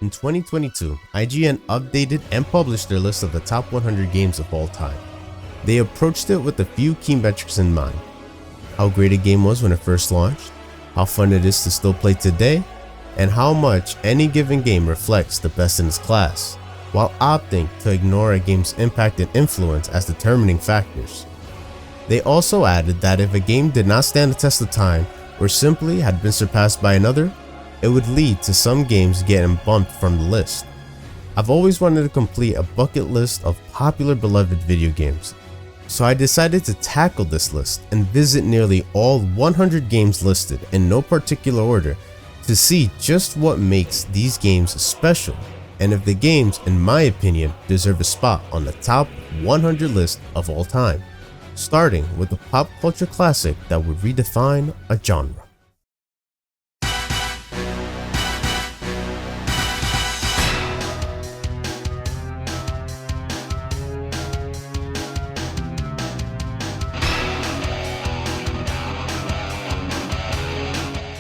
In 2022, IGN updated and published their list of the top 100 games of all time. They approached it with a few key metrics in mind: how great a game was when it first launched, how fun it is to still play today, and how much any given game reflects the best in its class, while opting to ignore a game's impact and influence as determining factors. They also added that if a game did not stand the test of time or simply had been surpassed by another, it would lead to some games getting bumped from the list. I've always wanted to complete a bucket list of popular beloved video games, so I decided to tackle this list and visit nearly all 100 games listed in no particular order to see just what makes these games special, and if the games, in my opinion, deserve a spot on the top 100 list of all time, starting with a pop culture classic that would redefine a genre.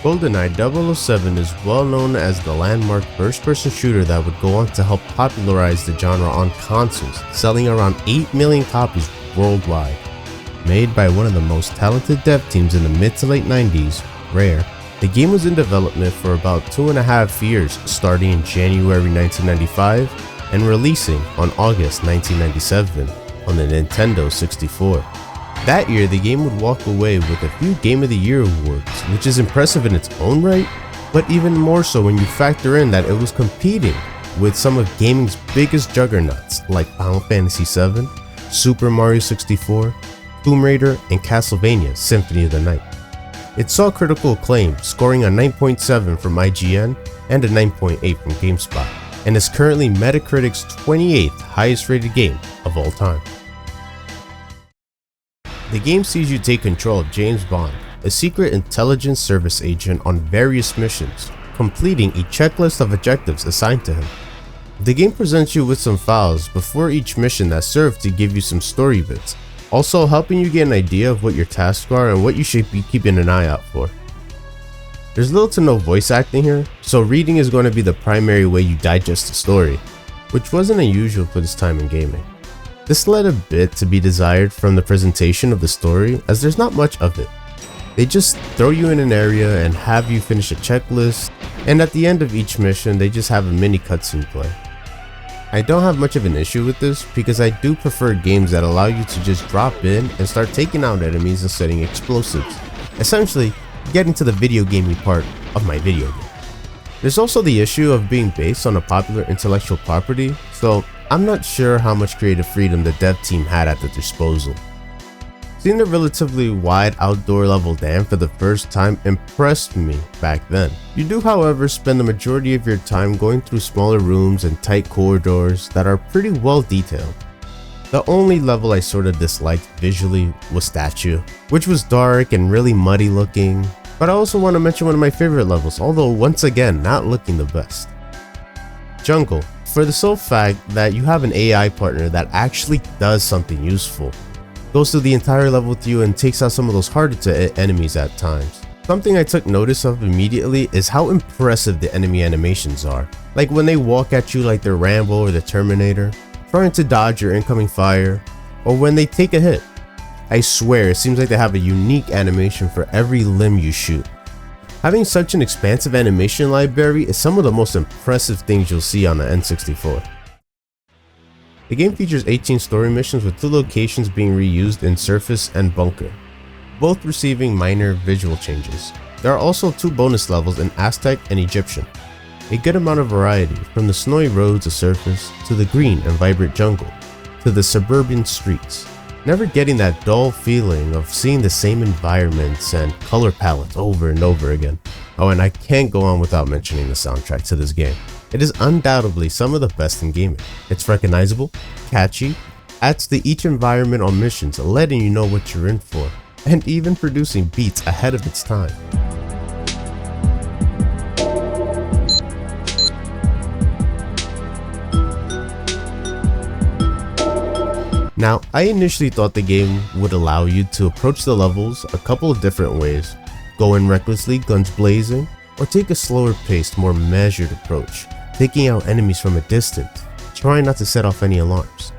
GoldenEye 007 is well known as the landmark first-person shooter that would go on to help popularize the genre on consoles, selling around 8 million copies worldwide. Made by one of the most talented dev teams in the mid to late 90s, Rare, the game was in development for about 2.5 years, starting in January 1995 and releasing on August 1997 on the Nintendo 64. That year, the game would walk away with a few Game of the Year awards, which is impressive in its own right, but even more so when you factor in that it was competing with some of gaming's biggest juggernauts like Final Fantasy VII, Super Mario 64, Tomb Raider, and Castlevania Symphony of the Night. It saw critical acclaim, scoring a 9.7 from IGN and a 9.8 from GameSpot, and is currently Metacritic's 28th highest rated game of all time. The game sees you take control of James Bond, a secret intelligence service agent on various missions, completing a checklist of objectives assigned to him. The game presents you with some files before each mission that serve to give you some story bits, also helping you get an idea of what your tasks are and what you should be keeping an eye out for. There's little to no voice acting here, so reading is going to be the primary way you digest the story, which wasn't unusual for this time in gaming. This led a bit to be desired from the presentation of the story, as there's not much of it. They just throw you in an area and have you finish a checklist, and at the end of each mission they just have a mini cutscene play. I don't have much of an issue with this because I do prefer games that allow you to just drop in and start taking out enemies and setting explosives, essentially getting to the video gaming part of my video game. There's also the issue of being based on a popular intellectual property, so I'm not sure how much creative freedom the dev team had at their disposal. Seeing the relatively wide outdoor level dam for the first time impressed me back then. You do, however, spend the majority of your time going through smaller rooms and tight corridors that are pretty well detailed. The only level I sort of disliked visually was Statue, which was dark and really muddy looking, but I also want to mention one of my favorite levels, although once again not looking the best. Jungle, for the sole fact that you have an AI partner that actually does something useful, goes through the entire level with you and takes out some of those harder to hit enemies at times. Something I took notice of immediately is how impressive the enemy animations are, like when they walk at you like they're Rambo or the Terminator, trying to dodge your incoming fire, or when they take a hit. I swear it seems like they have a unique animation for every limb you shoot. Having such an expansive animation library is some of the most impressive things you'll see on the N64. The game features 18 story missions with 2 locations being reused in Surface and Bunker, both receiving minor visual changes. There are also 2 bonus levels in Aztec and Egyptian. A good amount of variety, from the snowy roads of Surface to the green and vibrant jungle to the suburban streets, never getting that dull feeling of seeing the same environments and color palettes over and over again. Oh, and I can't go on without mentioning the soundtrack to this game. It is undoubtedly some of the best in gaming. It's recognizable, catchy, adds to each environment on missions, letting you know what you're in for, and even producing beats ahead of its time. Now, I initially thought the game would allow you to approach the levels a couple of different ways: go in recklessly, guns blazing, or take a slower paced, more measured approach, taking out enemies from a distance, trying not to set off any alarms.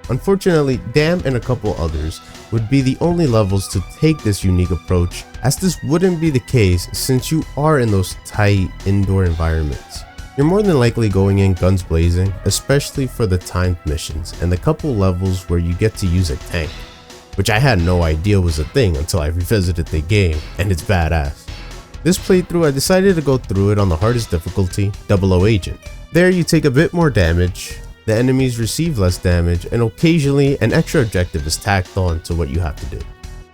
Unfortunately, Dam and a couple others would be the only levels to take this unique approach, as this wouldn't be the case since you are in those tight indoor environments. You're more than likely going in guns blazing, especially for the timed missions and the couple levels where you get to use a tank, which I had no idea was a thing until I revisited the game, and it's badass. This playthrough I decided to go through it on the hardest difficulty, 00 Agent. There you take a bit more damage, the enemies receive less damage, and occasionally an extra objective is tacked on to what you have to do.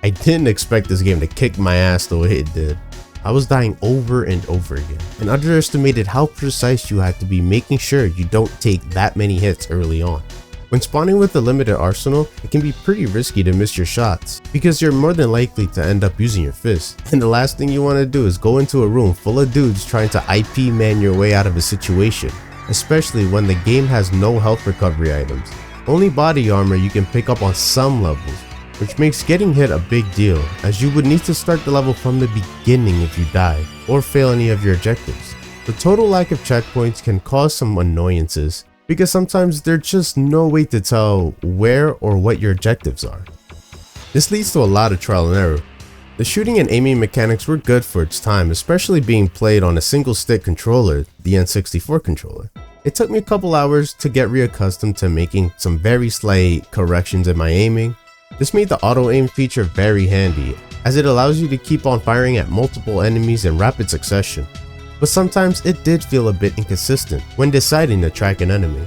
I didn't expect this game to kick my ass the way it did. I was dying over and over again, and underestimated how precise you had to be making sure you don't take that many hits early on. When spawning with a limited arsenal, it can be pretty risky to miss your shots, because you're more than likely to end up using your fist, and the last thing you want to do is go into a room full of dudes trying to IP man your way out of a situation, especially when the game has no health recovery items, only body armor you can pick up on some levels, which makes getting hit a big deal, as you would need to start the level from the beginning if you die, or fail any of your objectives. The total lack of checkpoints can cause some annoyances, because sometimes there's just no way to tell where or what your objectives are. This leads to a lot of trial and error. The shooting and aiming mechanics were good for its time, especially being played on a single stick controller, the N64 controller. It took me a couple hours to get reaccustomed to making some very slight corrections in my aiming. This made the auto aim feature very handy, as it allows you to keep on firing at multiple enemies in rapid succession. But sometimes it did feel a bit inconsistent when deciding to track an enemy.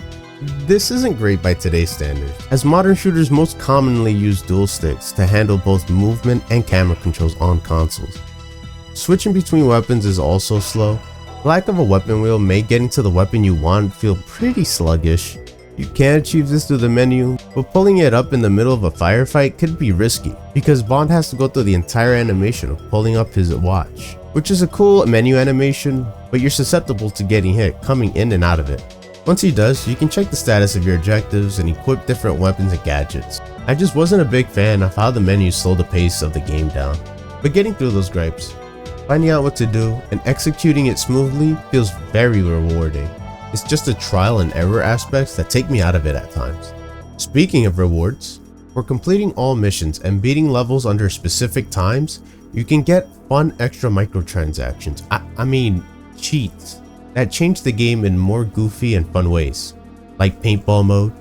This isn't great by today's standards, as modern shooters most commonly use dual sticks to handle both movement and camera controls on consoles. Switching between weapons is also slow. Lack of a weapon wheel made getting to the weapon you want feel pretty sluggish. You can achieve this through the menu, but pulling it up in the middle of a firefight could be risky, because Bond has to go through the entire animation of pulling up his watch, which is a cool menu animation, but you're susceptible to getting hit coming in and out of it. Once he does, you can check the status of your objectives and equip different weapons and gadgets. I just wasn't a big fan of how the menus slow the pace of the game down, but getting through those gripes, finding out what to do, and executing it smoothly feels very rewarding. It's just the trial and error aspects that take me out of it at times. Speaking of rewards, for completing all missions and beating levels under specific times, you can get fun extra microtransactions, I mean cheats, that change the game in more goofy and fun ways, like paintball mode,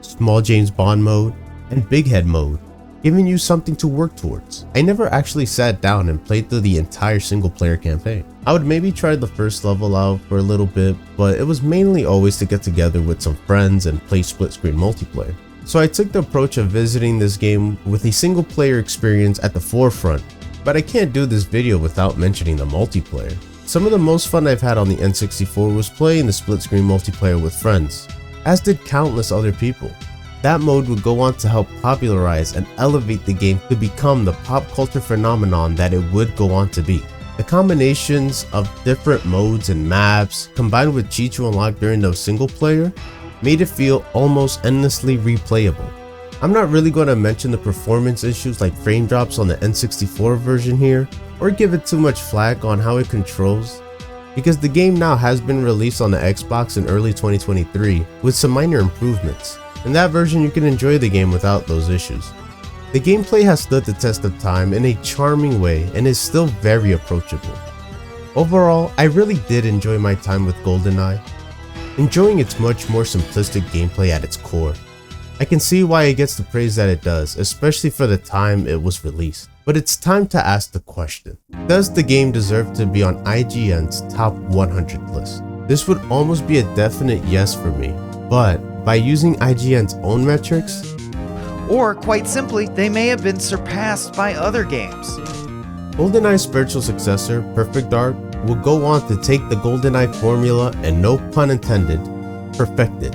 small James Bond mode, and big head mode, giving you something to work towards. I never actually sat down and played through the entire single player campaign. I would maybe try the first level out for a little bit, but it was mainly always to get together with some friends and play split screen multiplayer. So I took the approach of visiting this game with a single player experience at the forefront, but I can't do this video without mentioning the multiplayer. Some of the most fun I've had on the N64 was playing the split screen multiplayer with friends, as did countless other people. That mode would go on to help popularize and elevate the game to become the pop culture phenomenon that it would go on to be. The combinations of different modes and maps, combined with cheats you unlock during the single player, made it feel almost endlessly replayable. I'm not really going to mention the performance issues like frame drops on the N64 version here, or give it too much flack on how it controls, because the game now has been released on the Xbox in early 2023 with some minor improvements. In that version you can enjoy the game without those issues. The gameplay has stood the test of time in a charming way and is still very approachable. Overall, I really did enjoy my time with GoldenEye, enjoying its much more simplistic gameplay at its core. I can see why it gets the praise that it does, especially for the time it was released. But it's time to ask the question, does the game deserve to be on IGN's top 100 list? This would almost be a definite yes for me, but by using IGN's own metrics, or quite simply, they may have been surpassed by other games. GoldenEye's spiritual successor, Perfect Dark, will go on to take the GoldenEye formula and, no pun intended, perfect it.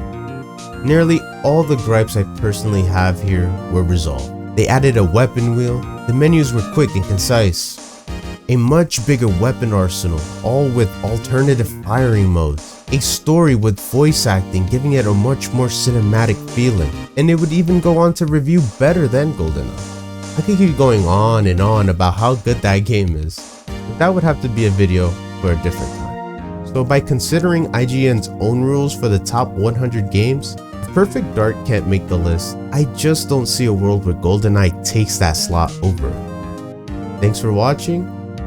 Nearly all the gripes I personally have here were resolved. They added a weapon wheel, the menus were quick and concise, a much bigger weapon arsenal, all with alternative firing modes, a story with voice acting giving it a much more cinematic feeling, and it would even go on to review better than GoldenEye. I could keep going on and on about how good that game is, but that would have to be a video for a different time. So by considering IGN's own rules for the top 100 games, if Perfect Dark can't make the list, I just don't see a world where GoldenEye takes that slot over. Thanks for watching,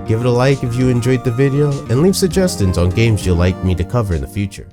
give it a like if you enjoyed the video, and leave suggestions on games you'd like me to cover in the future.